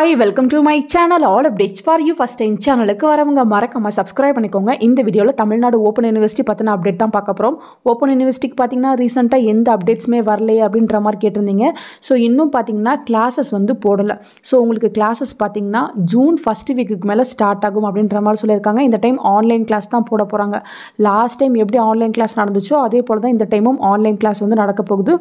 Hi, welcome to my channel. All updates for you. First time சேனலுக்கு வரவங்க மறக்காம subscribe பண்ணிக்கோங்க. இந்த வீடியோவில் தமிழ்நாடு ஓப்பன் யூனிவர்சிட்டி பற்றின அப்டேட் தான் பார்க்க போகிறோம். ஓப்பன் யூனிவர்சிட்டிக்கு பார்த்தீங்கன்னா ரீசெண்டாக எந்த அப்டேட்ஸுமே வரலையே அப்படின்ற மாதிரி கேட்டிருந்தீங்க. ஸோ இன்னும் பார்த்தீங்கன்னா கிளாஸஸ் வந்து போடலை. ஸோ உங்களுக்கு கிளாஸஸ் பார்த்தீங்கன்னா ஜூன் ஃபஸ்ட் வீக்குக்கு மேலே ஸ்டார்ட் ஆகும் அப்படின்ற மாதிரி சொல்லியிருக்காங்க. இந்த டைம் ஆன்லைன் கிளாஸ் தான் போட போகிறாங்க. லாஸ்ட் டைம் எப்படி ஆன்லைன் கிளாஸ் நடந்துச்சோ அதே போல் தான் இந்த டைமும் ஆன்லைன் கிளாஸ் வந்து நடக்க போகுது.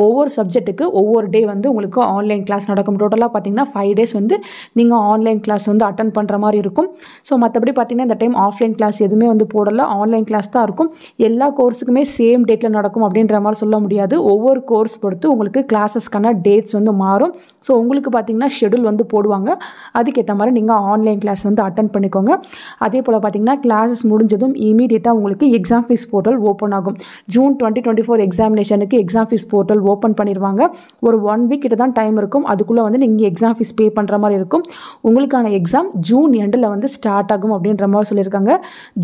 ஒவ்வொரு சப்ஜெக்ட்டுக்கு ஒவ்வொரு டே வந்து உங்களுக்கு ஆன்லைன் கிளாஸ் நடக்கும். டோட்டலாக பார்த்தீங்கன்னா 5 days வந்து நீங்கள் ஆன்லைன் கிளாஸ் வந்து அட்டன் பண்ணுற மாதிரி இருக்கும். ஸோ மற்றபடி பார்த்தீங்கன்னா இந்த டைம் ஆஃப்லைன் கிளாஸ் எதுவுமே வந்து போடலை, ஆன்லைன் கிளாஸ் தான் இருக்கும். எல்லா கோர்ஸுக்குமே சேம் டேட்டில் நடக்கும் அப்படின்ற மாதிரி சொல்ல முடியாது. ஒவ்வொரு கோர்ஸ் பொறுத்து உங்களுக்கு கிளாஸஸ்க்கான டேட்ஸ் வந்து மாறும். ஸோ உங்களுக்கு பார்த்தீங்கன்னா ஷெடியூல் வந்து போடுவாங்க. அதுக்கேற்ற மாதிரி நீங்கள் ஆன்லைன் கிளாஸ் வந்து அட்டன் பண்ணிக்கோங்க. அதே போல் பார்த்தீங்கன்னா கிளாஸஸ் முடிஞ்சதும் இமீடியட்டாக உங்களுக்கு எக்ஸாம் ஃபீஸ் போர்ட்டல் ஓப்பன் ஆகும். ஜூன் 2024 எக்ஸாமினேஷனுக்கு எக்ஸாம் ஃபீஸ் போர்ட்டல் ஓப்பன் பண்ணிடுவாங்க. ஒரு 1 வீக் கிட்ட தான் டைம் இருக்கும். அதுக்குள்ளே வந்து நீங்கள் எக்ஸாம் ஃபீஸ் பே பண்ணுற மாதிரி இருக்கும். உங்களுக்கான எக்ஸாம் ஜூன் எண்டில் வந்து ஸ்டார்ட் ஆகும் அப்படின்ற மாதிரி சொல்லியிருக்காங்க.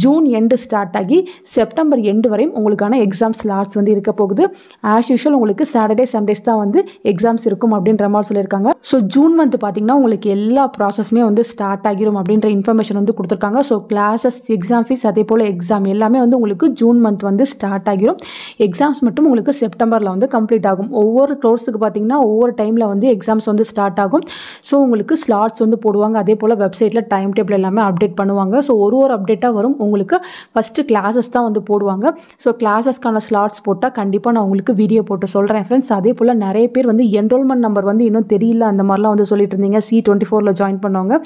ஜூன் எண்டு ஸ்டார்ட் ஆகி செப்டம்பர் எண்டு வரையும் உங்களுக்கான எக்ஸாம் ஸ்லாட்ஸ் வந்து இருக்க போகுது. ஆஸ் யூஷுவல் உங்களுக்கு சாட்டர்டே சண்டேஸ் தான் வந்து எக்ஸாம்ஸ் இருக்கும் அப்படின்ற மாதிரி சொல்லியிருக்காங்க. ஸோ ஜூன் மந்த் பார்த்தீங்கன்னா உங்களுக்கு எல்லா ப்ராசஸுமே வந்து ஸ்டார்ட் ஆகிரும் அப்படின்ற இன்ஃபர்மேஷன் வந்து கொடுத்துருக்காங்க. ஸோ கிளாஸஸ், எக்ஸாம் ஃபீஸ், அதே போல் எக்ஸாம் எல்லாமே வந்து உங்களுக்கு ஜூன் மந்த் வந்து ஸ்டார்ட் ஆகிரும். எக்ஸாம்ஸ் மட்டும் உங்களுக்கு செப்டம்பரில் வந்து கம்ப்ளீட் ஆகும். ஒவ்வொரு கோர்ஸுக்கு பார்த்தீங்கன்னா ஒவ்வொரு டைமில் வந்து எக்ஸாம்ஸ் வந்து ஸ்டார்ட் ஆகும். ஸோ உங்களுக்கு ஸ்லாட்ஸ் வந்து போடுவாங்க. அதே போல் வெப்சைட்டில் டைம் டேபிள் எல்லாமே அப்டேட் பண்ணுவாங்க. ஸோ ஒரு அப்டேட்டாக வரும். உங்களுக்கு ஃபஸ்ட்டு கிளாஸஸ் தான் வந்து போடுவாங்க. ஸோ கிளாஸஸ்க்கான ஸ்லாட்ஸ் போட்டால் கண்டிப்பாக நான் உங்களுக்கு வீடியோ போட்டு சொல்கிறேன் ஃப்ரெண்ட்ஸ். அதே போல் நிறைய பேர் வந்து என்ரோல்மெண்ட் நம்பர் வந்து இன்னும் தெரியல அந்த மாதிரிலாம் வந்து சொல்லிட்டு இருந்தீங்க. C24 ஜாயின் பண்ணவங்க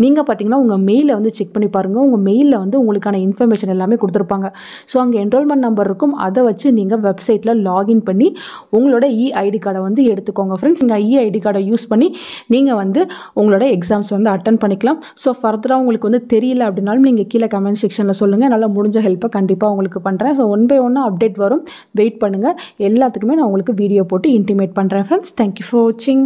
நீங்கள் பார்த்தீங்கன்னா உங்கள் மெயிலில் வந்து செக் பண்ணி பாருங்கள். உங்கள் மெயிலில் வந்து உங்களுக்கான இன்ஃபர்மேஷன் எல்லாமே கொடுத்துருப்பாங்க. ஸோ அங்கே என்ரோல்மெண்ட் நம்பர் இருக்கும். அதை வச்சு நீங்கள் வெப்சைட்டில் லாகின் பண்ணி உங்களோட இஐடி கார்டை வந்து எடுத்துக்கோங்க ஃப்ரெண்ட்ஸ். நீங்கள் இஐடி கார்டை யூஸ் பண்ணி நீங்கள் வந்து உங்களோட எக்ஸாம்ஸ் வந்து அட்டன் பண்ணிக்கலாம். ஸோ ஃபர்தராக உங்களுக்கு வந்து தெரியல அப்படின்னாலும் நீங்கள் கீழே கமெண்ட் செக்ஷனில் சொல்லுங்கள். நல்லா முடிஞ்ச ஹெல்ப்பை கண்டிப்பாக உங்களுக்கு பண்ணுறேன். ஸோ 1 by 1 அப்டேட் வரும். வெயிட் பண்ணுங்கள். எல்லாத்துக்குமே நான் உங்களுக்கு வீடியோ போட்டு இன்டிமேட் பண்ணுறேன் ஃப்ரெண்ட்ஸ். தேங்க்யூ ஃபார் வாட்சிங்.